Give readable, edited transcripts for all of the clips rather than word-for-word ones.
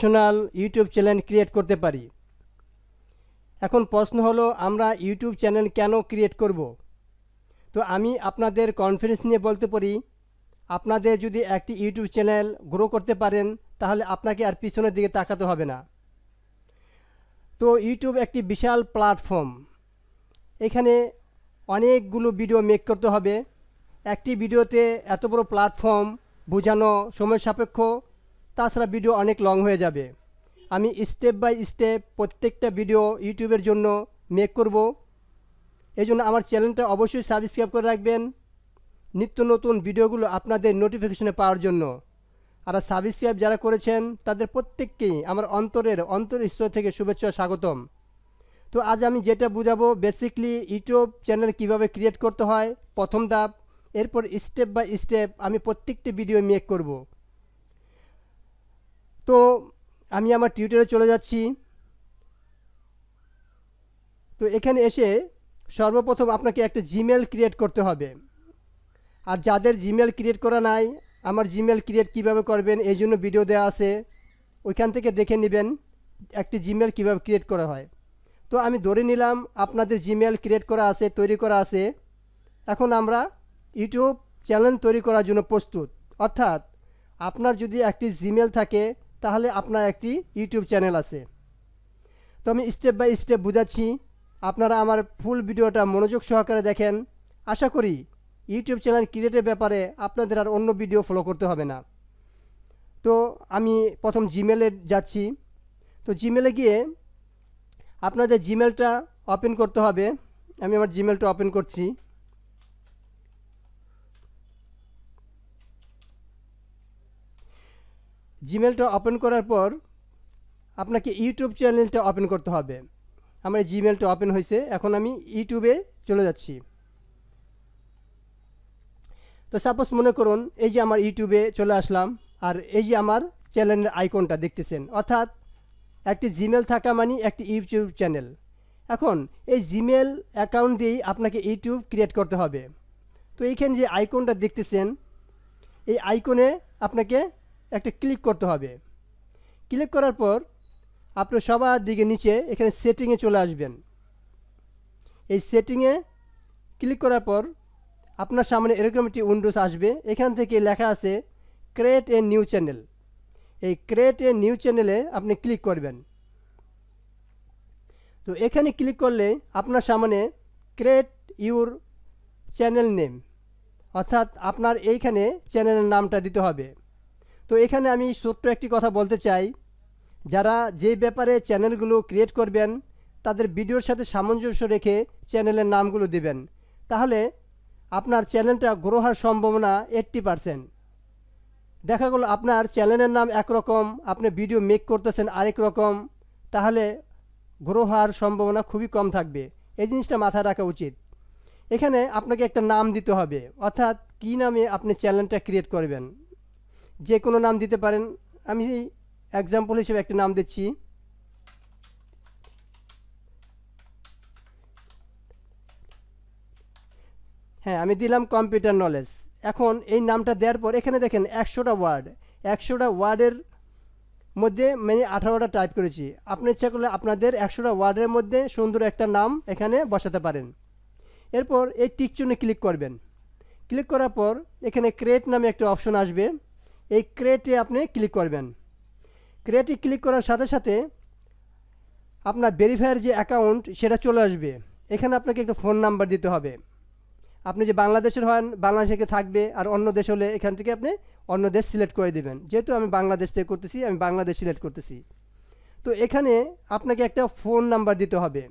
Professional YouTube channel create করতে পারি। এখন প্রশ্ন হলো আমরা ইউটিউব চ্যানেল কেন ক্রিয়েট করব? তো আমি আপনাদের কনফিডেন্স নিয়ে বলতে পারি, আপনাদের যদি একটি ইউটিউব চ্যানেল গ্রো করতে পারেন তাহলে আপনাকে আর পিছনের দিকে তাকাতে হবে না। তো ইউটিউব একটি বিশাল প্ল্যাটফর্ম, এখানে অনেকগুলো ভিডিও মেক করতে হবে। একটি ভিডিওতে এত বড় প্ল্যাটফর্ম বোঝানো সময় সাপেক্ষ, তাছাড়া ভিডিও অনেক লং হয়ে যাবে। আমি স্টেপ বাই স্টেপ প্রত্যেকটা ভিডিও ইউটিউবের জন্য মেক করব। এই জন্য আমার চ্যানেলটা অবশ্যই সাবস্ক্রাইব করে রাখবেন নিত্য নতুন ভিডিওগুলো আপনাদের নোটিফিকেশনে পাওয়ার জন্য। আর সাবস্ক্রাইব যারা করেছেন তাদের প্রত্যেককেই আমার অন্তরস্থল থেকে শুভেচ্ছা স্বাগতম। তো আজ আমি যেটা বুঝাবো, বেসিকলি ইউটিউব চ্যানেল কিভাবে ক্রিয়েট করতে হয় প্রথম ধাপ, এরপর স্টেপ বাই স্টেপ আমি প্রত্যেকটি ভিডিও মেক করব। তো আমি আমার টিউটোরিয়ালে চলে যাচ্ছি। তো এখানে এসে সর্বপ্রথম আপনাকে একটা জিমেল ক্রিয়েট করতে হবে। আর যাদের জিমেল ক্রিয়েট করা নাই, আমার জিমেল ক্রিয়েট কিভাবে করবেন এই জন্য ভিডিও দেওয়া আছে, ওইখান থেকে দেখে নেবেন একটি জিমেল কিভাবে ক্রিয়েট করা হয়। তো আমি ধরে নিলাম আপনাদের জিমেল ক্রিয়েট করা আছে, তৈরি করা আছে। এখন আমরা ইউটিউব চ্যানেল তৈরি করার জন্য প্রস্তুত। অর্থাৎ আপনার যদি একটি জিমেল থাকে তাহলে আপনার একটি ইউটিউব চ্যানেল আছে। তো আমি স্টেপ বাই স্টেপ বুঝাচ্ছি, আপনারা আমার ফুল ভিডিওটা মনোযোগ সহকারে দেখেন। আশা করি ইউটিউব চ্যানেল ক্রিয়েটের ব্যাপারে আপনাদের আর অন্য ভিডিও ফলো করতে হবে না। তো আমি প্রথম জিমেলে যাচ্ছি। তো জিমেলে গিয়ে আপনাদের জিমেলটা ওপেন করতে হবে। আমি আমার জিমেলটা ওপেন করছি। জিমেলটা ওপেন করার পর আপনাকে ইউটিউব চ্যানেলটা ওপেন করতে হবে। আমার জিমেলটা ওপেন হয়েছে, এখন আমি ইউটিউবে চলে যাচ্ছি। তো সাপোজ মনে করুন এই যে আমার ইউটিউবে চলে আসলাম, আর এই যে আমার চ্যানেলের আইকনটা দেখতেছেন, অর্থাৎ একটি জিমেল থাকা মানে একটি ইউটিউব চ্যানেল। এখন এই জিমেল অ্যাকাউন্ট দিয়েই আপনাকে ইউটিউব ক্রিয়েট করতে হবে। তো এইখানে যে আইকনটা দেখতেছেন, এই আইকনে আপনাকে একটা ক্লিক করতে হবে। ক্লিক করার পর আপনি সবার দিকে নিচে এখানে সেটিংয়ে চলে আসবেন। এই সেটিংয়ে ক্লিক করার পর আপনার সামনে এরকম একটি উইন্ডোজ আসবে। এখান থেকে লেখা আছে ক্রিয়েট এ নিউ চ্যানেল। এই ক্রিয়েট এ নিউ চ্যানেলে আপনি ক্লিক করবেন। তো এখানে ক্লিক করলে আপনার সামনে ক্রিয়েট ইউর চ্যানেল নেম, অর্থাৎ আপনার এইখানে চ্যানেলের নামটা দিতে হবে। তো এখানে আমি ছোট্ট একটি কথা বলতে চাই, যারা যে ব্যাপারে চ্যানেলগুলো ক্রিয়েট করবেন তাদের ভিডিওর সাথে সামঞ্জস্য রেখে চ্যানেলের নামগুলো দিবেন, তাহলে আপনার চ্যানেলটা গ্রো হওয়ার সম্ভাবনা 80%। দেখা গেল আপনার চ্যানেলের নাম একরকম, আপনি ভিডিও মেক করতেছেন আরেক রকম, তাহলে গ্রো হওয়ার সম্ভাবনা খুবই কম থাকবে। এই জিনিসটা মাথায় রাখা উচিত। এখানে আপনাকে একটা নাম দিতে হবে, অর্থাৎ কী নামে আপনি চ্যানেলটা ক্রিয়েট করবেন। যে কোনো নাম দিতে পারেন। আমি এক্সাম্পল হিসেবে একটা নাম দিচ্ছি। হ্যাঁ, আমি দিলাম কম্পিউটার নলেজ। এখন এই নামটা দেওয়ার পর এখানে দেখেন 100টা ওয়ার্ড, 100টা ওয়ার্ডের মধ্যে মানে 18টা টাইপ করেছি। আপনি ইচ্ছা করলে আপনাদের 100টা ওয়ার্ডের মধ্যে সুন্দর একটা নাম এখানে বসাতে পারেন। এরপর এই টিক চিহ্নে ক্লিক করবেন। ক্লিক করার পর এখানে ক্রিয়েট নামে একটা অপশন আসবে, এই ক্রিয়েটে আপনি ক্লিক করবেন। ক্রিয়েটে ক্লিক করার সাথে সাথে আপনার ভেরিফায়ার যে অ্যাকাউন্ট সেটা চলে আসবে। এখানে আপনাকে একটা ফোন নাম্বার দিতে হবে। আপনি যে বাংলাদেশের হন বাংলাদেশে থাকবে, আর অন্য দেশ হলে এখান থেকে আপনি অন্য দেশ সিলেক্ট করে দেবেন। যেহেতু আমি বাংলাদেশ থেকে করতেছি, আমি বাংলাদেশ সিলেক্ট করতেছি। তো এখানে আপনাকে একটা ফোন নাম্বার দিতে হবে,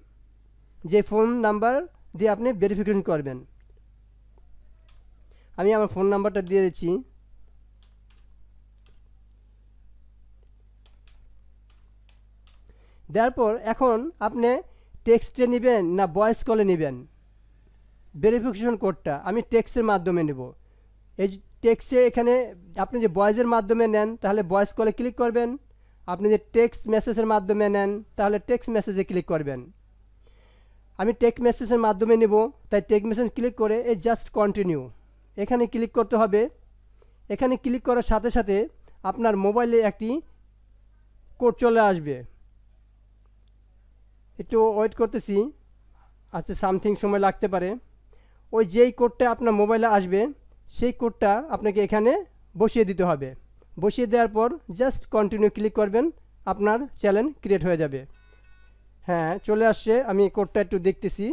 যে ফোন নাম্বার দিয়ে আপনি ভেরিফিকেশন করবেন। আমি আমার ফোন নাম্বারটা দিয়ে দিচ্ছি। দেওয়ার পর এখন আপনি টেক্সটে নেবেন না ভয়েস কলে নেবেন ভেরিফিকেশন কোডটা। আমি টেক্সটের মাধ্যমে নেব। এই টেক্সটে এখানে আপনি যে ভয়েসের মাধ্যমে নেন তাহলে ভয়েস কলে ক্লিক করবেন, আপনি যে টেক্সট মেসেজের মাধ্যমে নেন তাহলে টেক্সট মেসেজে ক্লিক করবেন। আমি টেক্সট মেসেজের মাধ্যমে নেব, তাই টেক্সট মেসেজ ক্লিক করে এই জাস্ট কন্টিনিউ এখানে ক্লিক করতে হবে। এখানে ক্লিক করার সাথে সাথে আপনার মোবাইলে একটি কোড চলে আসবে। একটু ওয়েট করতেছি, আচ্ছা সামথিং সময় লাগতে পারে। ওই যেই কোডটা আপনার মোবাইলে আসবে সেই কোডটা আপনাকে এখানে বসিয়ে দিতে হবে। বসিয়ে দেওয়ার পর জাস্ট কন্টিনিউ ক্লিক করবেন, আপনার চ্যানেল ক্রিয়েট হয়ে যাবে। হ্যাঁ চলে আসছে, আমি কোডটা একটু দেখতেছি।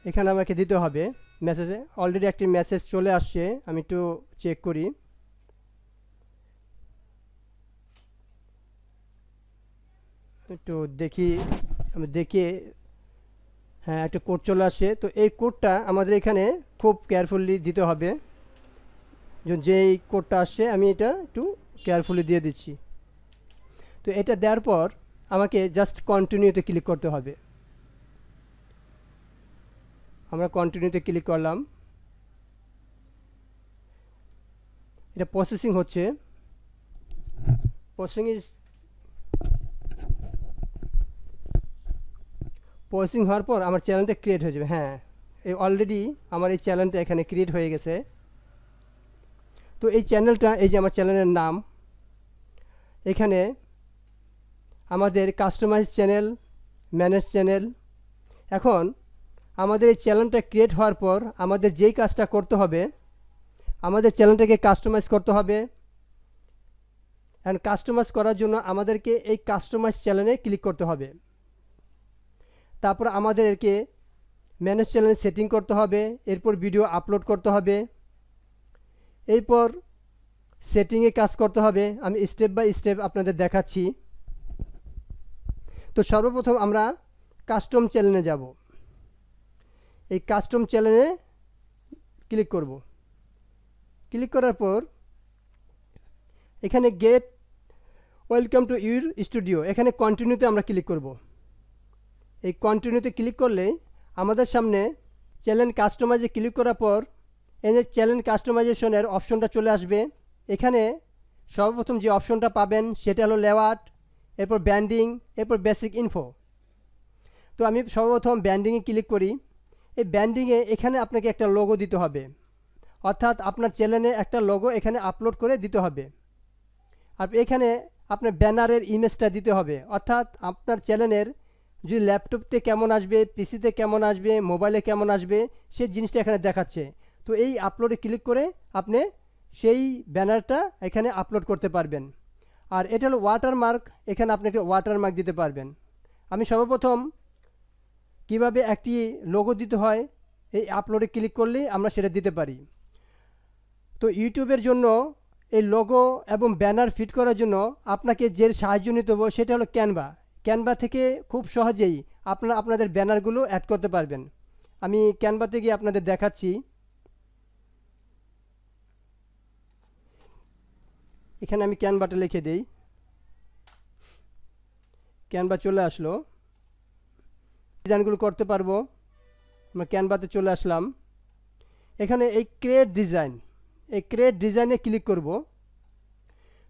এখানে আমাকে দিতে হবে মেসেজে, অলরেডি একটি মেসেজ চলে আসছে, আমি একটু চেক করি। একটু দেখি, আমি দেখি, হ্যাঁ একটা কোড চলে আসে। তো এই কোডটা আমাদের এখানে খুব কেয়ারফুলি দিতে হবে। যেই কোডটা আসছে আমি এটা একটু কেয়ারফুলি দিয়ে দিচ্ছি। তো এটা দেওয়ার পর আমাকে জাস্ট কন্টিনিউতে ক্লিক করতে হবে। আমরা কন্টিনিউতে ক্লিক করলাম, এটা প্রসেসিং হচ্ছে। প্রসেসিং হওয়ার পর আমার চ্যানেলটা ক্রিয়েট হয়ে যাবে। হ্যাঁ এই অলরেডি আমার এই চ্যানেলটা এখানে ক্রিয়েট হয়ে গেছে। তো এই চ্যানেলটা, এই যে আমার চ্যানেলের নাম, এখানে আমাদের কাস্টমাইজ চ্যানেল, ম্যানেজ চ্যানেল। এখন আমাদের এই চ্যানেলটা ক্রিয়েট হওয়ার পর আমাদের যেই কাজটা করতে হবে, আমাদের চ্যানেলটাকে কাস্টমাইজ করতে হবে। অ্যান্ড কাস্টমাইজ করার জন্য আমাদেরকে এই কাস্টমাইজ চ্যানেলে ক্লিক করতে হবে। তারপর আমাদেরকে ম্যানেজ চ্যানেল সেটিং করতে হবে, এরপর ভিডিও আপলোড করতে হবে, এরপর সেটিংয়ে কাজ করতে হবে। আমি স্টেপ বাই স্টেপ আপনাদের দেখাচ্ছি। তো সর্বপ্রথম আমরা কাস্টম চ্যানেলে যাব। এই কাস্টম চ্যানেলে ক্লিক করব। ক্লিক করার পর এখানে get welcome to your studio, এখানে কন্টিনিউতে আমরা ক্লিক করব। এই কন্টিনিউতে ক্লিক করলে আমাদের সামনে চ্যানেল কাস্টমাইজে ক্লিক করার পর এই যে চ্যানেল কাস্টমাইজেশনের অপশনটা চলে আসবে। এখানে সর্বপ্রথম যে অপশনটা পাবেন সেটা হলো লেআউট, এরপর ব্র্যান্ডিং, এরপর বেসিক ইনফো। তো আমি সর্বপ্রথম ব্র্যান্ডিংয়ে ক্লিক করি। এই ব্র্যান্ডিংয়ে এখানে আপনাকে একটা লোগো দিতে হবে, অর্থাৎ আপনার চ্যানেলে একটা লোগো এখানে আপলোড করে দিতে হবে। আর এখানে আপনার ব্যানারের ইমেজটা দিতে হবে, অর্থাৎ আপনার চ্যানেলের যদি ল্যাপটপতে কেমন আসবে, পিসিতে কেমন আসবে, মোবাইলে কেমন আসবে সেই জিনিসটা এখানে দেখাচ্ছে। তো এই আপলোডে ক্লিক করে আপনি সেই ব্যানারটা এখানে আপলোড করতে পারবেন। আর এটা হলো ওয়াটারমার্ক, এখানে আপনি একটা ওয়াটারমার্ক দিতে পারবেন। আমি সর্বপ্রথম কিভাবে একটি লোগো দিতে হয় এই আপলোডে ক্লিক করলেই আমরা সেটা দিতে পারি। তো ইউটিউবের জন্য এই লোগো এবং ব্যানার ফিট করার জন্য আপনাকে যে সাহায্য নিতে হবে সেটা হলো ক্যানভা। ক্যানভা থেকে খুব সহজেই আপনারা আপনাদের ব্যানারগুলো অ্যাড করতে পারবেন। আমি ক্যানভাতে গিয়ে আপনাদের দেখাচ্ছি। এখানে আমি ক্যানভাটা লিখে দিই, ক্যানভা চলে আসলো। ডিজাইনগুলো করতে পারবো। আমরা ক্যানভাতে চলে আসলাম। এখানে এই ক্রিয়েট ডিজাইন, এই ক্রিয়েট ডিজাইনে ক্লিক করব।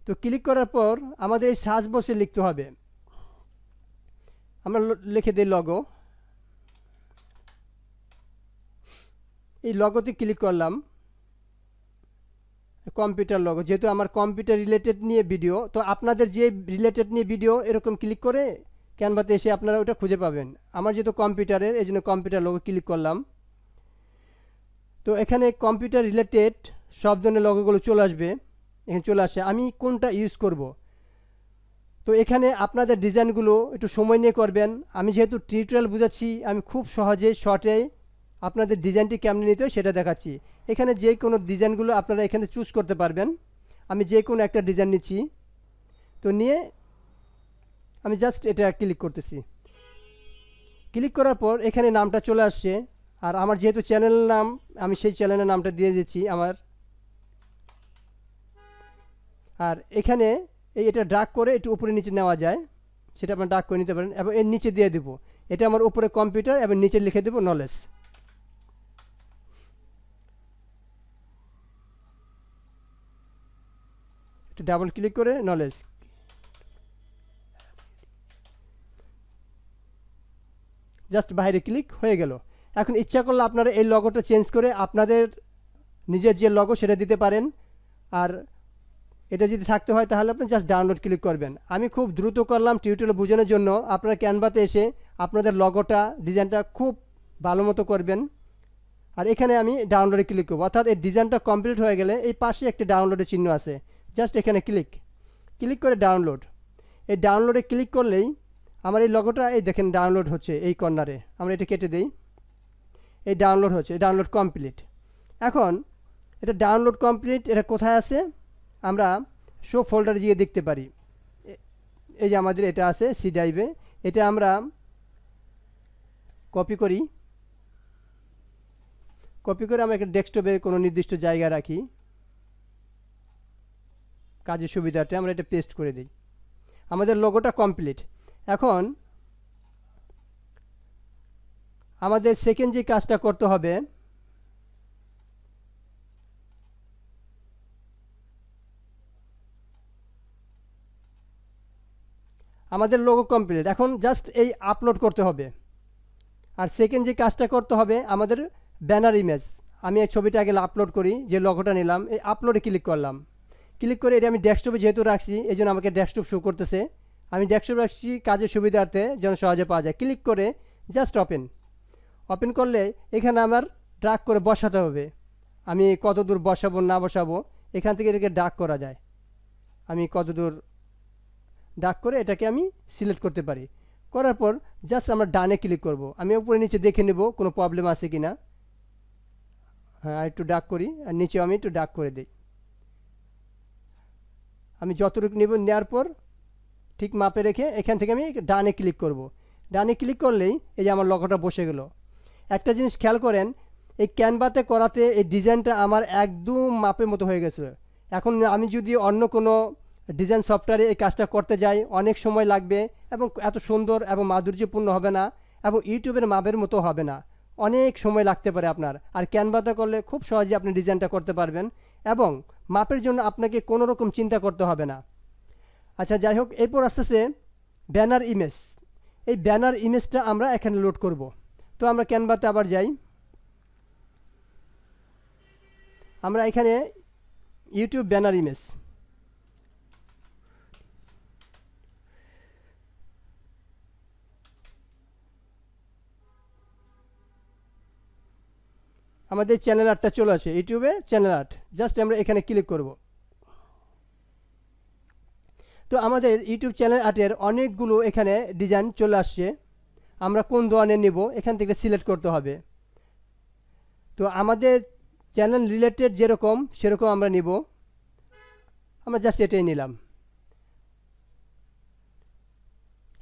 তো ক্লিক করার পর আমাদের এই সার্চ বক্সে লিখতে হবে, আমরা লিখে দিই লগো। এই লগোতে ক্লিক করলাম, কম্পিউটার লগো, যেহেতু আমার কম্পিউটার রিলেটেড নিয়ে ভিডিও, তো আপনাদের যে রিলেটেড নিয়ে ভিডিও এরকম ক্লিক করে ক্যানভাতে এসে আপনারা ওটা খুঁজে পাবেন। আমার যেহেতু কম্পিউটারের, এই জন্য কম্পিউটার লগো ক্লিক করলাম। তো এখানে কম্পিউটার রিলেটেড সব ধরনের লগোগুলো চলে আসবে, এখানে চলে আসে। আমি কোনটা ইউজ করব, তো এখানে আপনাদের ডিজাইনগুলো একটু সময় নিয়ে করবেন। আমি যেহেতু টিউটোরিয়াল বুঝাচ্ছি, আমি খুব সহজে শর্টে আপনাদের ডিজাইনটি কেমন নিতে হয় সেটা দেখাচ্ছি। এখানে যে কোনো ডিজাইনগুলো আপনারা এখানে চুজ করতে পারবেন। আমি যে কোনো একটা ডিজাইন নিচ্ছি, তো নিয়ে আমি জাস্ট এটা ক্লিক করতেছি। ক্লিক করার পর এখানে নামটা চলে আসছে। আর আমার যেহেতু চ্যানেল নাম, আমি সেই চ্যানেলের নামটা দিয়ে দিচ্ছি আমার। আর এখানে এটা ড্রাগ করে একটু উপরে নিচে নেওয়া যায়, সেটা আপনার ড্রাগ করে নিতে পারেন। এবং এর নিচে দিয়ে দেবো, এটা আমার উপরে কম্পিউটার এবং নিচে লিখে দেবো নলেজ। একটু ডাবল ক্লিক করে নলেজ, জাস্ট বাইরে ক্লিক হয়ে গেল। এখন ইচ্ছা করলে আপনারা এই লগোটা চেঞ্জ করে আপনাদের নিজের যে লগো সেটা দিতে পারেন। আর এটা যদি থাকতে হয় তাহলে আপনি জাস্ট ডাউনলোড ক্লিক করবেন। আমি খুব দ্রুত করলাম টিউটোরিয়াল বোঝানোর জন্য। আপনারা ক্যানভাতে এসে আপনাদের লগোটা ডিজাইনটা খুব ভালো মতো করবেন। আর এখানে আমি ডাউনলোডে ক্লিক করব, অর্থাৎ এই ডিজাইনটা কমপ্লিট হয়ে গেলে এই পাশে একটি ডাউনলোডের চিহ্ন আছে, জাস্ট এখানে ক্লিক করে ডাউনলোড। এই ডাউনলোডে ক্লিক করলেই আমার এই লগোটা এই দেখেন ডাউনলোড হচ্ছে এই কর্নারে। আমরা এটা কেটে দিই, এই ডাউনলোড হচ্ছে, ডাউনলোড কমপ্লিট। এখন এটা ডাউনলোড কমপ্লিট, এটা কোথায় আছে আমরা শো ফোল্ডারে গিয়ে দেখতে পারি। এই যে আমাদের এটা আছে সি ড্রাইভে, এটা আমরা কপি করে আমরা একটা ডেস্কটপে কোনো নির্দিষ্ট জায়গায় রাখি, কাজের সুবিধার্থে আমরা এটা পেস্ট করে দিই। আমাদের লোগোটা কমপ্লিট। এখন আমাদের সেকেন্ড যে কাজটা করতে হবে, আমাদের লোগো কমপ্লিট, এখন জাস্ট এই আপলোড করতে হবে। আর সেকেন্ড যে কাজটা করতে হবে আমাদের ব্যানার ইমেজ। আমি এই ছবিটা আগে আপলোড করি, যে লোগোটা নিলাম, এই আপলোডে ক্লিক করলাম। ক্লিক করে এটা আমি ডেস্কটপে যেহেতু রাখছি এই জন্য আমাকে ডেস্কটপ শো করতেছে। আমি ডেস্কটপ রাখছি কাজের সুবিধার্থে যেন সহজে পাওয়া যায়। ক্লিক করে জাস্ট ওপেন করলে এখানে আমার ড্রাগ করে বসাতে হবে। আমি কত দূর বসাবো না বসাবো এখান থেকে এটাকে ড্রাগ করা যায়। আমি কত দূর ড্রাগ করে এটাকে আমি সিলেক্ট করতে পারি। করার পর জাস্ট আমরা ডানে ক্লিক করব। আমি উপরে নিচে দেখে নেব কোনো প্রবলেম আছে কি না। হ্যাঁ, একটু ড্রাগ করি আর নিচেও আমি একটু ড্রাগ করে দিই। আমি যতটুকু নেব, নেওয়ার পর ঠিক মাপে রেখে এখান থেকে আমি ডানে ক্লিক করব। ডানে ক্লিক করলেই এই যে আমার লোগোটা বসে গেল। একটা জিনিস খেয়াল করেন, এই ক্যানভাতে করাতে এই ডিজাইনটা আমার একদম মাপের মতো হয়ে গেছে। এখন আমি যদি অন্য কোনো ডিজাইন সফটওয়্যারে এই কাজটা করতে যাই অনেক সময় লাগবে এবং এত সুন্দর এবং মাধুর্যপূর্ণ হবে না এবং ইউটিউবের মাপের মতো হবে না, অনেক সময় লাগতে পারে আপনার। আর ক্যানভাতে করলে খুব সহজে আপনি ডিজাইনটা করতে পারবেন এবং মাপের জন্য আপনাকে কোনো রকম চিন্তা করতে হবে না। আচ্ছা, যাই হোক, এরপর আসতেছে ব্যানার ইমেজ। এই ব্যানার ইমেজটা আমরা এখানে লোড করব। তো আমরা ক্যানভাতে আবার যাই, আমরা এখানে ইউটিউব ব্যানার ইমেজ, আমাদের চ্যানেল আর্টটা চলে আসে, ইউটিউবে চ্যানেল আর্ট। জাস্ট আমরা এখানে ক্লিক করব। তো আমাদের ইউটিউব চ্যানেল আর্টের অনেকগুলো এখানে ডিজাইন চলে আসছে। আমরা কোন ধরনের নেব এখান থেকে সিলেক্ট করতে হবে। তো আমাদের চ্যানেল রিলেটেড যেরকম সেরকম আমরা নেব। আমরা জাস্ট এটাই নিলাম।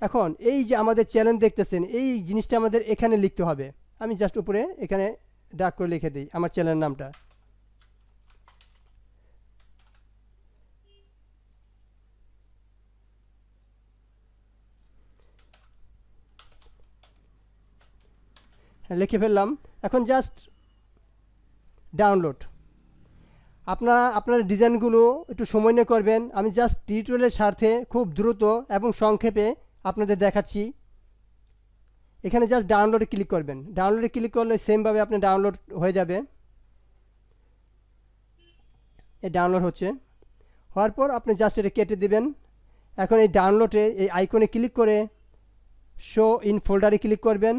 এখন এই যে আমাদের চ্যানেল দেখতেছেন, এই জিনিসটা আমাদের এখানে লিখতে হবে। আমি জাস্ট উপরে এখানে ডাক করে লিখে দিই আমার চ্যানেলের নামটা। লিখে ফেললাম। এখন জাস্ট ডাউনলোড। আপনার ডিজাইনগুলো একটু সময় নিয়ে করবেন। আমি জাস্ট টিউটোরিয়ালের স্বার্থে খুব দ্রুত এবং সংক্ষেপে আপনাদের দেখাচ্ছি। এখানে জাস্ট ডাউনলোডে ক্লিক করবেন। ডাউনলোডে ক্লিক করলে সেমভাবে আপনি ডাউনলোড হয়ে যাবে। এই ডাউনলোড হচ্ছে, হওয়ার পর আপনি জাস্ট এটা কেটে দেবেন। এখন এই ডাউনলোডে এই আইকনে ক্লিক করে শো ইন ফোল্ডারে ক্লিক করবেন।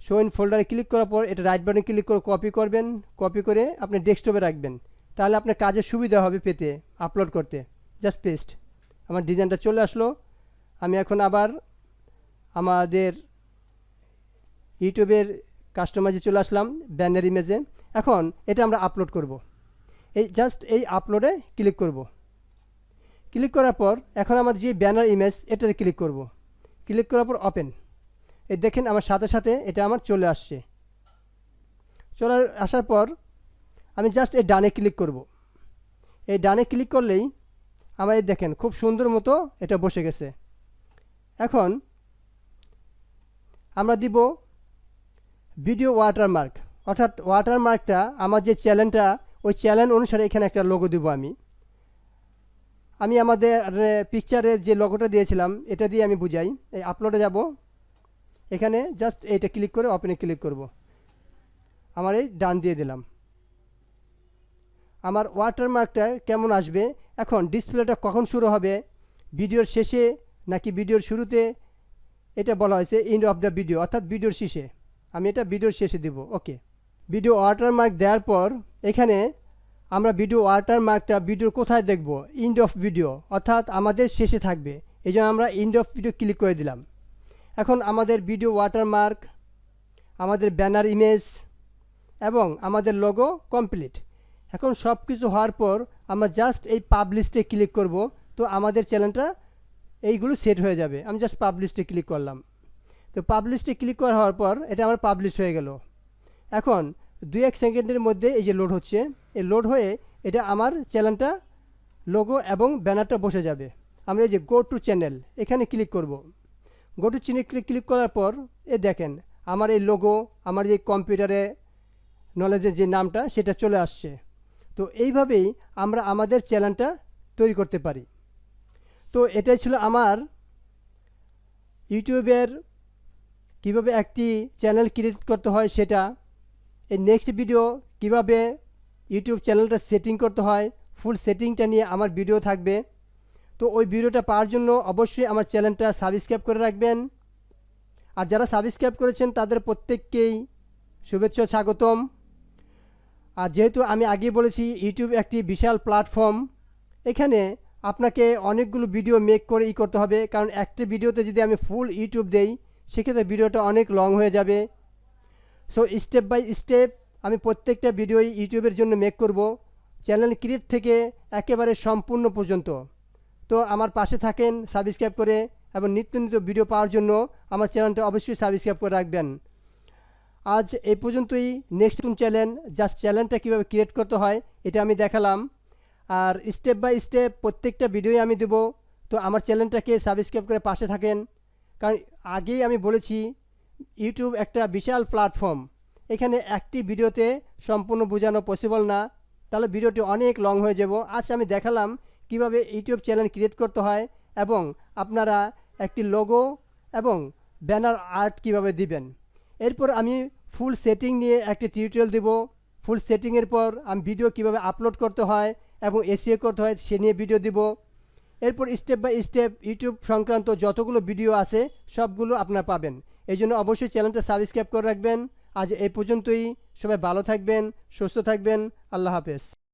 শো ইন ফোল্ডারে ক্লিক করার পর এটা রাইট বাটনে ক্লিক করে কপি করবেন। কপি করে আপনি ডেস্কটপে রাখবেন, তাহলে আপনার কাজের সুবিধা হবে পেতে, আপলোড করতে। Just paste. আমার ডিজাইনটা চলে আসলো। আমি এখন আবার আমাদের ইউটিউবের কাস্টমাইজে চলে আসলাম, ব্যানার ইমেজে। এখন এটা আমরা আপলোড করব। এই জাস্ট এই আপলোডে ক্লিক করব। ক্লিক করার পর এখন আমার যে ব্যানার ইমেজ এটাতে ক্লিক করব। ক্লিক করার পর ওপেন। এই দেখেন আমার সাথে সাথে এটা আমার চলে আসছে। চলে আসার পর আমি জাস্ট এই ডানে ক্লিক করব। এই ডানে ক্লিক করলেই আমার এই দেখেন খুব সুন্দর মতো এটা বসে গেছে। এখন আমরা দিব ভিডিও ওয়াটারমার্ক, অর্থাৎ ওয়াটারমার্কটা আমার যে চ্যানেলটা ওই চ্যানেল অনুসারে এখানে একটা লোগো দিব। আমি আমাদের পিকচারের যে লোগোটা দিয়েছিলাম এটা দিয়ে আমি বুঝাই। এই আপলোডে যাব, এখানে জাস্ট এইটা ক্লিক করে ওপেনে ক্লিক করব। আমার এই ডান দিয়ে দিলাম। আমার ওয়াটারমার্কটা কেমন আসবে। এখন ডিসপ্লেটা কখন শুরু হবে, ভিডিওর শেষে নাকি ভিডিওর শুরুতে, এটা বলা হয়েছে এন্ড অফ দ্য ভিডিও, অর্থাৎ ভিডিওর শেষে। আমি এটা ভিডিওর শেষে দেব। ওকে, ভিডিও ওয়াটারমার্ক দেওয়ার পর এখানে আমরা ভিডিও ওয়াটারমার্কটা ভিডিওর কোথায় দেখব, এন্ড অফ ভিডিও, অর্থাৎ আমাদের শেষে থাকবে। এই জন্য আমরা এন্ড অফ ভিডিও ক্লিক করে দিলাম। এখন আমাদের ভিডিও ওয়াটারমার্ক, আমাদের ব্যানার ইমেজ এবং আমাদের লোগো কমপ্লিট। এখন সব কিছু হওয়ার পর আমরা জাস্ট এই পাবলিশে ক্লিক করব, তো আমাদের চ্যানেলটা এইগুলো সেট হয়ে যাবে। আমি জাস্ট পাবলিশে ক্লিক করলাম। তো পাবলিশে ক্লিক করা হওয়ার পর এটা আমার পাবলিশ হয়ে গেল। এখন 2-1 সেকেন্ডের মধ্যে এই যে লোড হচ্ছে, এই লোড হয়ে এটা আমার চ্যানেলটা লোগো এবং ব্যানারটা বসে যাবে। আমরা এই যে গো টু চ্যানেল এখানে ক্লিক করব। গো টু চ্যানেল ক্লিক করার পর দেখেন আমার এই লোগো, আমার যে কম্পিউটারে নলেজের যে নামটা সেটা চলে আসছে। তো এইভাবেই আমরা আমাদের চ্যানেলটা তৈরি করতে পারি। তো এটাই ছিল আমার ইউটিউবের কিভাবে একটি চ্যানেল ক্রিয়েট করতে হয় সেটা। এই নেক্সট ভিডিও কিভাবে ইউটিউব চ্যানেলটা সেটিং করতে হয়, ফুল সেটিংটা নিয়ে আমার ভিডিও থাকবে। তো ওই ভিডিওটা পাওয়ার জন্য অবশ্যই আমার চ্যানেলটা সাবস্ক্রাইব করে রাখবেন। আর যারা সাবস্ক্রাইব করেছেন তাদের প্রত্যেককেই শুভেচ্ছা, স্বাগতম। আর যেহেতু আমি আগে বলেছি ইউটিউব একটি বিশাল প্ল্যাটফর্ম, এখানে আপনাকে অনেকগুলো ভিডিও মেক করে করতে হবে, কারণ একটা ভিডিওতে যদি আমি ফুল ইউটিউব দেই সেক্ষেত্রে ভিডিওটা অনেক লং হয়ে যাবে। সো স্টেপ বাই স্টেপ আমি প্রত্যেকটা ভিডিওই ইউটিউবের জন্য মেক করব, চ্যানেল ক্রিয়েট থেকে একেবারে সম্পূর্ণ পর্যন্ত। তো আমার পাশে থাকেন সাবস্ক্রাইব করে, এবং নিত্য নিত্য ভিডিও পাওয়ার জন্য আমার চ্যানেলটা অবশ্যই সাবস্ক্রাইব করে রাখবেন। আজ এই পর্যন্তই। নেক্সট চ্যানেল জাস্ট চ্যানেলটা কীভাবে ক্রিয়েট করতে হয় এটা আমি দেখালাম, আর স্টেপ বাই স্টেপ প্রত্যেকটা ভিডিওই আমি দেবো। তো আমার চ্যানেলটাকে সাবস্ক্রাইব করে পাশে থাকেন, কারণ আগেই আমি বলেছি ইউটিউব একটা বিশাল প্ল্যাটফর্ম, এখানে একটি ভিডিওতে সম্পূর্ণ বোঝানো পসিবল না, তাহলে ভিডিওটি অনেক লং হয়ে যাব। আজ আমি দেখালাম কিভাবে ইউটিউব চ্যানেল ক্রিয়েট করতে হয় এবং আপনারা একটি লোগো এবং ব্যানার আর্ট কিভাবে দিবেন। এরপর আমি ফুল সেটিং নিয়ে একটি টিউটোরিয়াল দেব। ফুল সেটিংয়ের পর আমি ভিডিও কিভাবে আপলোড করতে হয় এবং এসইও করতে হয় সে নিয়ে ভিডিও দিব। এরপর স্টেপ বাই স্টেপ ইউটিউব সংক্রান্ত যতগুলো ভিডিও আছে সবগুলো আপনারা পাবেন। এই জন্য অবশ্যই চ্যানেলটা সাবস্ক্রাইব করে রাখবেন। আজ এই পর্যন্তই। সবাই ভালো থাকবেন, সুস্থ থাকবেন। আল্লাহ হাফেজ।